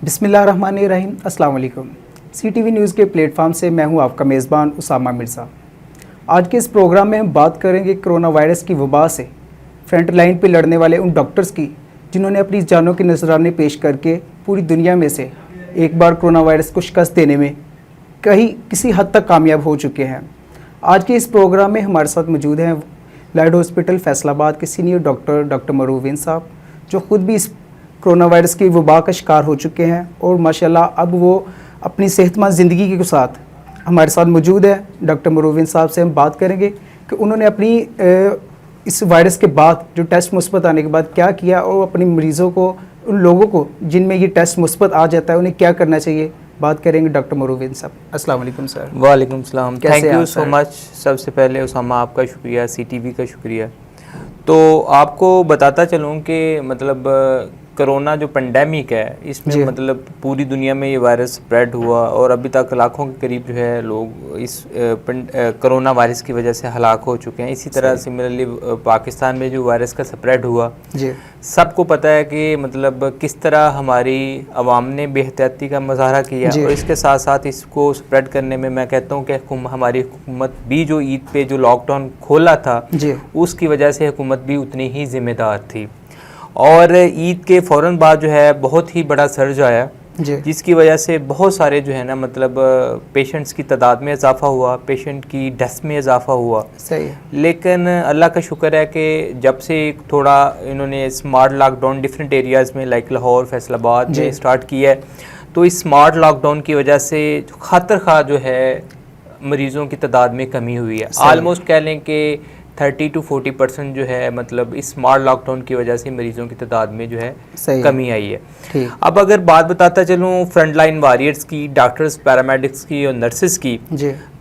بسم اللہ الرحمن الرحیم. السلام علیکم. سی ٹی وی نیوز کے پلیٹ فارم سے میں ہوں آپ کا میزبان اسامہ مرزا. آج کے اس پروگرام میں ہم بات کریں گے کرونا وائرس کی وبا سے فرنٹ لائن پہ لڑنے والے ان ڈاکٹرز کی جنہوں نے اپنی جانوں کے نذرانے پیش کر کے پوری دنیا میں سے ایک بار کرونا وائرس کو شکست دینے میں کسی حد تک کامیاب ہو چکے ہیں. آج کے اس پروگرام میں ہمارے ساتھ موجود ہیں لائڈ ہاسپٹل فیصل آباد کے سینئر ڈاکٹر مروین صاحب، جو خود بھی اس کرونا وائرس کی وبا کا شکار ہو چکے ہیں اور ماشاءاللہ اب وہ اپنی صحت مند زندگی کے ساتھ ہمارے ساتھ موجود ہے. ڈاکٹر مروین صاحب سے ہم بات کریں گے کہ انہوں نے اپنی اس وائرس کے بعد جو ٹیسٹ مثبت آنے کے بعد کیا کیا اور اپنی مریضوں کو، ان لوگوں کو جن میں یہ ٹیسٹ مثبت آ جاتا ہے، انہیں کیا کرنا چاہیے. بات کریں گے ڈاکٹر مروین صاحب. السلام علیکم سر. وعلیکم السلام. تھینک یو سو مچ. سب سے پہلے اسامہ آپ کا شکریہ، سی ٹی وی کا شکریہ. تو آپ کو بتاتا چلوں کہ مطلب کرونا جو پینڈیمک ہے اس میں مطلب پوری دنیا میں یہ وائرس سپریڈ ہوا اور ابھی تک لاکھوں کے قریب جو ہے لوگ اس کرونا وائرس کی وجہ سے ہلاک ہو چکے ہیں. اسی طرح سملرلی پاکستان میں جو وائرس کا سپریڈ ہوا، سب کو پتہ ہے کہ مطلب کس طرح ہماری عوام نے بے احتیاطی کا مظاہرہ کیا اور اس کے ساتھ ساتھ اس کو سپریڈ کرنے میں میں کہتا ہوں کہ ہماری حکومت بھی جو عید پہ جو لاک ڈاؤن کھولا تھا اس کی وجہ سے حکومت بھی اتنی ہی ذمہ دار تھی. اور عید کے فوراً بعد جو ہے بہت ہی بڑا سرج آیا جس کی وجہ سے بہت سارے جو ہے نا مطلب پیشنٹس کی تعداد میں اضافہ ہوا، پیشنٹ کی ڈیتھ میں اضافہ ہوا. لیکن اللہ کا شکر ہے کہ جب سے تھوڑا انہوں نے smart lock down different areas میں لائک لاہور، فیصل آباد میں اسٹارٹ کیا ہے، تو اس اسمارٹ لاک ڈاؤن کی وجہ سے خاطر خواہ جو ہے مریضوں کی تعداد میں کمی ہوئی ہے. آلموسٹ کہہ لیں کہ 30 to 40% جو ہے مطلب اس اسمارٹ لاک ڈاؤن کی وجہ سے مریضوں کی تعداد میں جو ہے کمی آئی ہے. اب اگر بات بتاتا چلوں فرنٹ لائن واریئرس کی، ڈاکٹرز، پیرامیڈکس کی اور نرسز کی،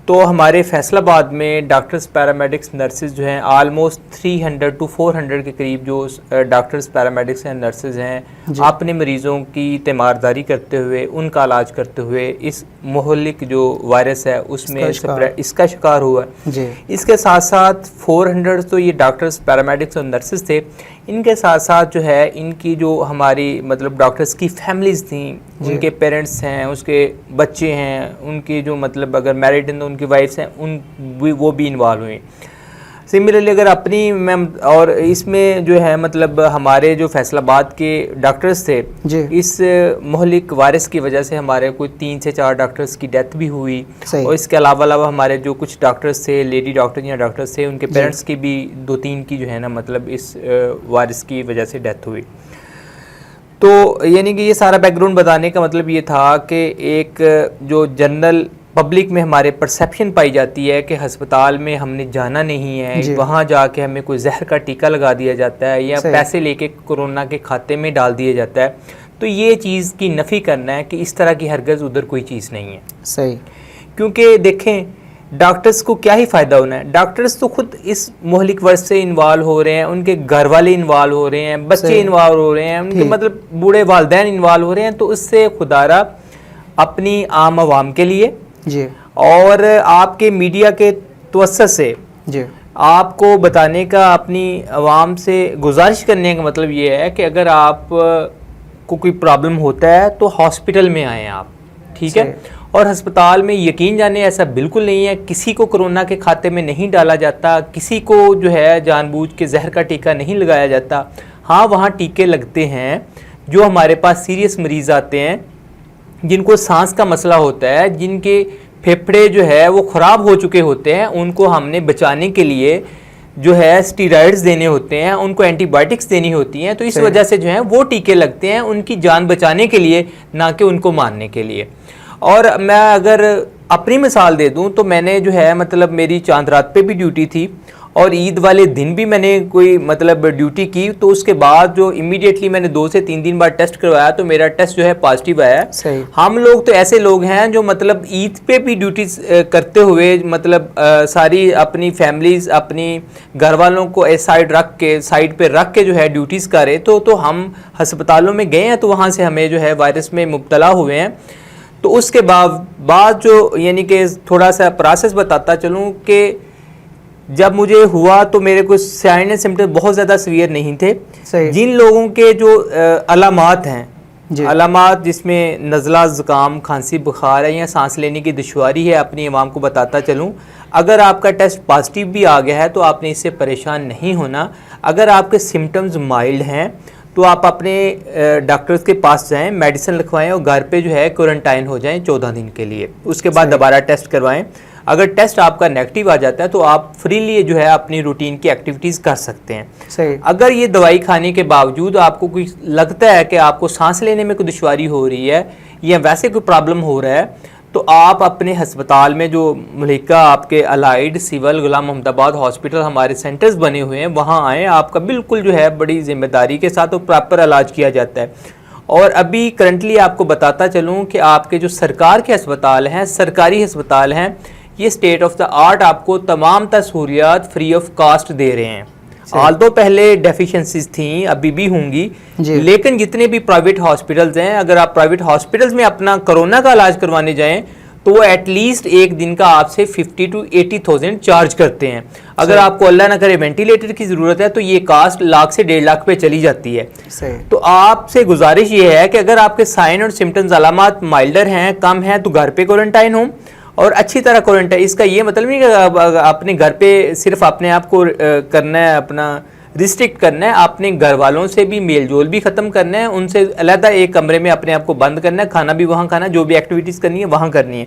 تو ہمارے فیصل آباد میں ڈاکٹرز، پیرامیڈکس، نرسز جو ہیں آلموسٹ 300 to 400 کے قریب جو ڈاکٹرز، پیرامیڈکس ہیں، نرسز ہیں، اپنے مریضوں کی تیمارداری کرتے ہوئے، ان کا علاج کرتے ہوئے اس مہلک جو وائرس ہے اس میں اس کا شکار ہوا ہے. اس کے ساتھ ساتھ 400 تو یہ ڈاکٹرز، پیرامیڈکس اور نرسز تھے. ان کے ساتھ ساتھ جو ہے ان کی جو ہماری مطلب ڈاکٹرز کی فیملیز تھیں، ان کے پیرنٹس ہیں، اس کے بچے ہیں، ان کی جو مطلب اگر میرڈ ہیں تو ان کی وائفس ہیں، وہ بھی انوالو ہوئے. سملرلی اگر اپنی میں اور اس میں جو ہے مطلب ہمارے جو فیصل آباد کے ڈاکٹرز تھے اس مہلک وائرس کی وجہ سے ہمارے کوئی 3 سے 4 ڈاکٹرز کی ڈیتھ بھی ہوئی. اور اس کے علاوہ ہمارے جو کچھ ڈاکٹرز تھے، لیڈی ڈاکٹر یا ڈاکٹرز تھے، ان کے پیرنٹس کی بھی 2-3 کی جو ہے نا مطلب اس وائرس کی وجہ سے ڈیتھ ہوئی. تو یعنی کہ یہ سارا بیک گراؤنڈ بتانے کا مطلب یہ تھا کہ ایک جو جنرل پبلک میں ہمارے پرسیپشن پائی جاتی ہے کہ ہسپتال میں ہم نے جانا نہیں ہے، وہاں جا کے ہمیں کوئی زہر کا ٹیکہ لگا دیا جاتا ہے یا پیسے لے کے کورونا کے کھاتے میں ڈال دیا جاتا ہے. تو یہ چیز کی نفی کرنا ہے کہ اس طرح کی ہرگز ادھر کوئی چیز نہیں ہے. صحیح. کیونکہ دیکھیں ڈاکٹرز کو کیا ہی فائدہ ہونا ہے، ڈاکٹرز تو خود اس مہلک ورس سے انوالو ہو رہے ہیں، ان کے گھر والے انوالو ہو رہے ہیں، بچے انوالو ہو رہے ہیں، ان کے مطلب بوڑھے والدین انوالو ہو رہے ہیں. تو اس سے خدارہ اپنی عام عوام کے لیے اور آپ کے میڈیا کے توسط سے آپ کو بتانے کا، اپنی عوام سے گزارش کرنے کا مطلب یہ ہے کہ اگر آپ کو کوئی پرابلم ہوتا ہے تو ہاسپٹل میں آئیں آپ، ٹھیک ہے. اور ہسپتال میں یقین جانے ایسا بالکل نہیں ہے، کسی کو کرونا کے کھاتے میں نہیں ڈالا جاتا، کسی کو جو ہے جان بوجھ کے زہر کا ٹیکہ نہیں لگایا جاتا. ہاں وہاں ٹیکے لگتے ہیں جو ہمارے پاس سیریس مریض آتے ہیں جن کو سانس کا مسئلہ ہوتا ہے، جن کے پھیپھڑے جو ہے وہ خراب ہو چکے ہوتے ہیں، ان کو ہم نے بچانے کے لیے جو ہے اسٹیرائڈز دینے ہوتے ہیں، ان کو اینٹی بائیوٹکس دینی ہوتی ہیں. تو اس وجہ سے جو ہے وہ ٹیکے لگتے ہیں ان کی جان بچانے کے لیے، نہ کہ ان کو مارنے کے لیے. اور میں اگر اپنی مثال دے دوں تو میں نے جو ہے مطلب میری چاند رات پہ بھی ڈیوٹی تھی اور عید والے دن بھی میں نے کوئی مطلب ڈیوٹی کی. تو اس کے بعد جو امیڈیٹلی میں نے 2 سے 3 دن بعد ٹیسٹ کروایا تو میرا ٹیسٹ جو ہے پازیٹیو آیا. ہم لوگ تو ایسے لوگ ہیں جو مطلب عید پہ بھی ڈیوٹی کرتے ہوئے مطلب ساری اپنی فیملیز، اپنی گھر والوں کو سائڈ پہ رکھ کے جو ہے ڈیوٹیز کرے. تو ہم ہسپتالوں میں گئے ہیں تو وہاں سے ہمیں جو ہے وائرس میں مبتلا ہوئے ہیں. تو اس کے بعد جو یعنی کہ تھوڑا سا پروسیس بتاتا چلوں کہ جب مجھے ہوا تو میرے کو سائن اینڈ سمپٹم بہت زیادہ سیویئر نہیں تھے. جن لوگوں کے جو علامات ہیں علامات جس میں نزلہ زکام کھانسی بخار ہے یا سانس لینے کی دشواری ہے اپنی عوام کو بتاتا چلوں. اگر آپ کا ٹیسٹ پازیٹیو بھی آ گیا ہے تو آپ نے اس سے پریشان نہیں ہونا. اگر آپ کے سمٹمز مائلڈ ہیں تو آپ اپنے ڈاکٹرز کے پاس جائیں, میڈیسن لکھوائیں اور گھر پہ جو ہے کوارنٹائن ہو جائیں 14 دن کے لیے. اس کے بعد دوبارہ ٹیسٹ کروائیں. اگر ٹیسٹ آپ کا نیگیٹو آ جاتا ہے تو آپ فریلی جو ہے اپنی روٹین کی ایکٹیویٹیز کر سکتے ہیں. اگر یہ دوائی کھانے کے باوجود آپ کو کوئی لگتا ہے کہ آپ کو سانس لینے میں کوئی دشواری ہو رہی ہے یا ویسے کوئی پرابلم ہو رہا ہے تو آپ اپنے ہسپتال میں جو ملکہ آپ کے الائیڈ سول غلام محمد آباد ہاسپٹل ہمارے سینٹرز بنے ہوئے ہیں وہاں آئیں. آپ کا بالکل جو ہے بڑی ذمہ داری کے ساتھ اور پراپر علاج کیا جاتا ہے. اور ابھی کرنٹلی آپ کو بتاتا چلوں کہ آپ کے جو سرکار کے ہسپتال ہیں, سرکاری ہسپتال ہیں, یہ اسٹیٹ آف دا آرٹ آپ کو تمام سہولیات فری آف کاسٹ دے رہے ہیں. آل تو پہلے ڈیفیشنسیز تھیں, ابھی بھی ہوں گی, لیکن جتنے بھی پرائیویٹ ہاسپٹلز ہیں, اگر آپ پرائیویٹ ہاسپٹلز میں اپنا کرونا کا علاج کروانے جائیں تو وہ ایٹ لیسٹ ایک دن کا آپ سے 50,000 to 80,000 چارج کرتے ہیں. اگر آپ کو اللہ نہ کرے وینٹیلیٹر کی ضرورت ہے تو یہ کاسٹ لاکھ سے 1.5 لاکھ پہ چلی جاتی ہے. تو آپ سے گزارش یہ ہے کہ اگر آپ کے سائن اور سمٹمز علامات مائلڈر ہیں, کم ہیں, تو گھر پہ کوارنٹائن ہوں اور اچھی طرح کوارنٹائن. اس کا یہ مطلب نہیں کہ اپنے گھر پہ صرف اپنے آپ کو کرنا ہے, اپنا ریسٹرکٹ کرنا ہے, اپنے گھر والوں سے بھی میل جول بھی ختم کرنا ہے, ان سے علیحدہ ایک کمرے میں اپنے آپ کو بند کرنا ہے, کھانا بھی وہاں کھانا, جو بھی ایکٹیویٹیز کرنی ہے وہاں کرنی ہے.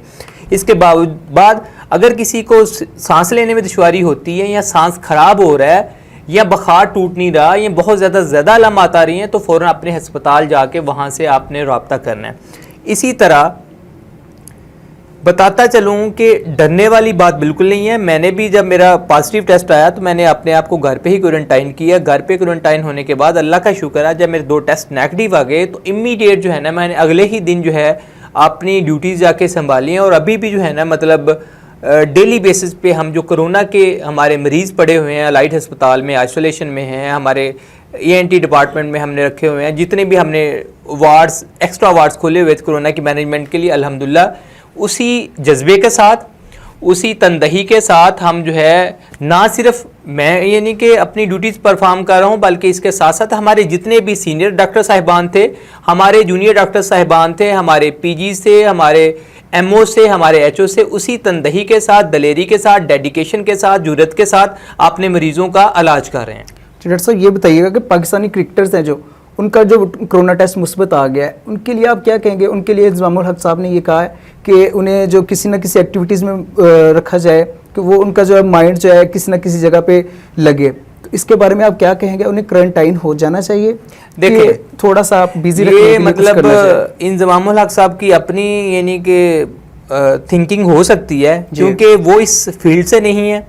اس کے بعد اگر کسی کو سانس لینے میں دشواری ہوتی ہے یا سانس خراب ہو رہا ہے یا بخار ٹوٹ نہیں رہا یا بہت زیادہ علامات آ رہی ہیں تو فوراً اپنے ہسپتال جا کے وہاں سے آپ نے رابطہ کرنا ہے. اسی طرح بتاتا چلوں کہ ڈرنے والی بات بالکل نہیں ہے. میں نے بھی جب میرا پازیٹیو ٹیسٹ آیا تو میں نے اپنے آپ کو گھر پہ ہی کوارنٹائن کیا. گھر پہ کوارنٹائن ہونے کے بعد اللہ کا شکر ہے جب میرے 2 ٹیسٹ نیگیٹو آ گئے تو امیڈیٹ جو ہے نا میں نے اگلے ہی دن جو ہے اپنی ڈیوٹیز جا کے سنبھالی ہیں. اور ابھی بھی جو ہے نا مطلب ڈیلی بیسس پہ ہم جو کرونا کے ہمارے مریض پڑے ہوئے ہیں الائٹ ہسپتال میں آئسولیشن میں ہیں, ہمارے ENT ڈپارٹمنٹ میں ہم نے رکھے ہوئے ہیں, جتنے بھی ہم نے وارڈز ایکسٹرا وارڈز کھولے ہوئے تھے کرونا کی مینجمنٹ کے لیے, الحمدللہ اسی جذبے کے ساتھ اسی تندہی کے ساتھ ہم جو ہے نہ صرف میں یعنی کہ اپنی ڈیوٹیز پرفارم کر رہا ہوں بلکہ اس کے ساتھ ساتھ ہمارے جتنے بھی سینئر ڈاکٹر صاحبان تھے, ہمارے جونیئر ڈاکٹر صاحبان تھے, ہمارے PG سے, ہمارے MO سے, ہمارے HO سے اسی تندہی کے ساتھ, دلیری کے ساتھ, ڈیڈیکیشن کے ساتھ, جرأت کے ساتھ اپنے مریضوں کا علاج کر رہے ہیں. ڈاکٹر صاحب یہ بتائیے گا کہ پاکستانی کرکٹرز ہیں جو ان کا جو کرونا ٹیسٹ مثبت آ گیا ہے, ان کے لیے آپ کیا کہیں گے؟ ان کے لیے انضمام الحق صاحب نے یہ کہا ہے کہ انہیں جو کسی نہ کسی ایکٹیویٹیز میں رکھا جائے کہ وہ ان کا جو ہے مائنڈ جو ہے کسی نہ کسی جگہ پہ لگے. تو اس کے بارے میں آپ کیا کہیں گے؟ انہیں کوارنٹائن ہو جانا چاہیے؟ دیکھیں تھوڑا سا آپ بیزی رکھیں. یہ مطلب انضمام الحق صاحب کی اپنی یعنی کہ تھنکنگ ہو سکتی ہے کیونکہ وہ اس فیلڈ سے نہیں ہے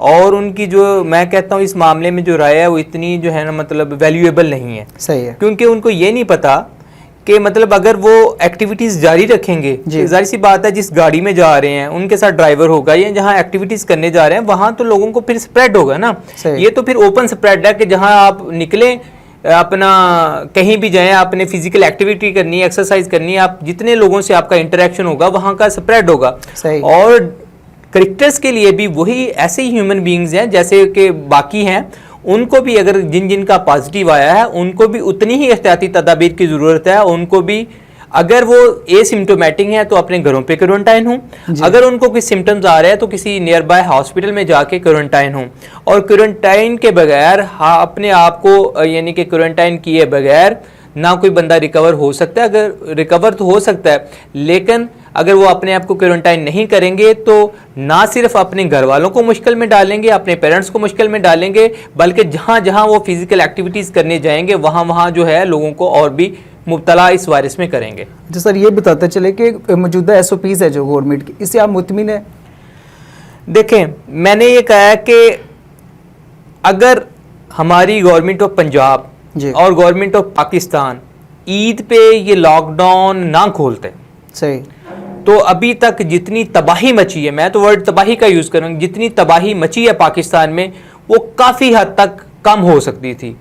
اور ان کی جو میں کہتا ہوں اس معاملے میں جو رائے ہے وہ اتنی جو ہے نا مطلب ویلیویبل نہیں ہے. صحیح ہے. کیونکہ ان کو یہ نہیں پتا کہ مطلب اگر وہ ایکٹیویٹیز جاری رکھیں گے, ظاہر سی بات ہے جس گاڑی میں جا رہے ہیں ان کے ساتھ ڈرائیور ہوگا یا جہاں ایکٹیویٹیز کرنے جا رہے ہیں وہاں تو لوگوں کو پھر سپریڈ ہوگا نا. یہ تو پھر اوپن سپریڈ ہے کہ جہاں آپ نکلیں اپنا کہیں بھی جائیں, آپ نے فزیکل ایکٹیویٹی کرنی ہے, ایکسرسائز کرنی ہے, آپ جتنے لوگوں سے آپ کا انٹریکشن ہوگا وہاں کا سپریڈ ہوگا. اور کرکٹرز کے لیے بھی وہی ایسے ہی ہیومن بینگز ہیں جیسے کہ باقی ہیں, ان کو بھی اگر جن کا پازیٹیو آیا ہے ان کو بھی اتنی ہی احتیاطی تدابیر کی ضرورت ہے. ان کو بھی اگر وہ سمٹومیٹک ہیں تو اپنے گھروں پہ کوارنٹائن ہوں, اگر ان کو کوئی سمٹمز آ رہے ہیں تو کسی نیئر بائی ہاسپٹل میں جا کے کوارنٹائن ہوں. اور کوارنٹائن کے بغیر اپنے آپ کو یعنی کہ کوارنٹائن کیے بغیر نہ کوئی بندہ ریکور ہو سکتا ہے. اگر ریکور تو ہو سکتا ہے لیکن اگر وہ اپنے آپ کو کوارنٹائن نہیں کریں گے تو نہ صرف اپنے گھر والوں کو مشکل میں ڈالیں گے, اپنے پیرنٹس کو مشکل میں ڈالیں گے, بلکہ جہاں جہاں وہ فزیکل ایکٹیویٹیز کرنے جائیں گے وہاں جو ہے لوگوں کو اور بھی مبتلا اس وائرس میں کریں گے. اچھا سر, یہ بتاتے چلے کہ موجودہ SOPs ہے جو گورنمنٹ کی, اس سے آپ مطمئن ہیں؟ دیکھیں میں نے یہ کہا ہے کہ اگر ہماری گورنمنٹ آف پنجاب اور گورنمنٹ آف پاکستان عید پہ یہ لاک ڈاؤن نہ کھولتے صحیح تو ابھی تک جتنی تباہی مچی ہے, میں تو ورڈ تباہی کا یوز کروں گی, جتنی تباہی مچی ہے پاکستان میں وہ کافی حد تک کم ہو سکتی تھی.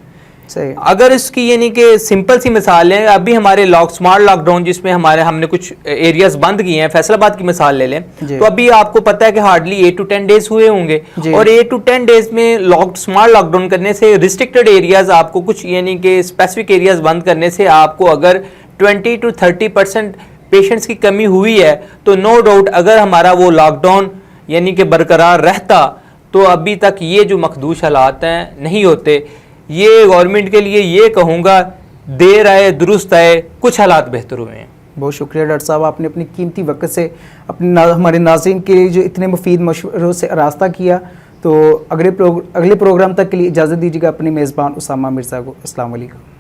اگر اس کی یعنی کہ سمپل سی مثال ہے, ابھی ہمارے سمارٹ لاک ڈاؤن جس میں ہم نے کچھ ایریاز بند کیے ہیں, فیصل آباد کی مثال لے لیں تو ابھی آپ کو پتا ہے کہ ہارڈلی 8 to 10 ڈیز ہوئے ہوں گے, اور 8 to 10 ڈیز میں سمارٹ لاک ڈاؤن کرنے سے ریسٹرکٹڈ ایریاز آپ کو کچھ یعنی کہ اسپیسیفک ایریاز بند کرنے سے آپ کو اگر 20 to 30% پیشنٹس کی کمی ہوئی ہے تو نو ڈاؤٹ اگر ہمارا وہ لاک ڈاؤن یعنی کہ برقرار رہتا تو ابھی تک یہ جو مخدوش حالات ہیں نہیں ہوتے. یہ گورنمنٹ کے لیے یہ کہوں گا دیر آئے درست آئے, کچھ حالات بہتر ہوئے ہیں. بہت شکریہ ڈاکٹر صاحب, آپ نے اپنی قیمتی وقت سے ہمارے ناظرین کے جو اتنے مفید مشوروں سے آراستہ کیا. تو اگلے پروگرام تک کے لیے اجازت دیجیے گا اپنے میزبان اسامہ مرزا کو. السلام علیکم.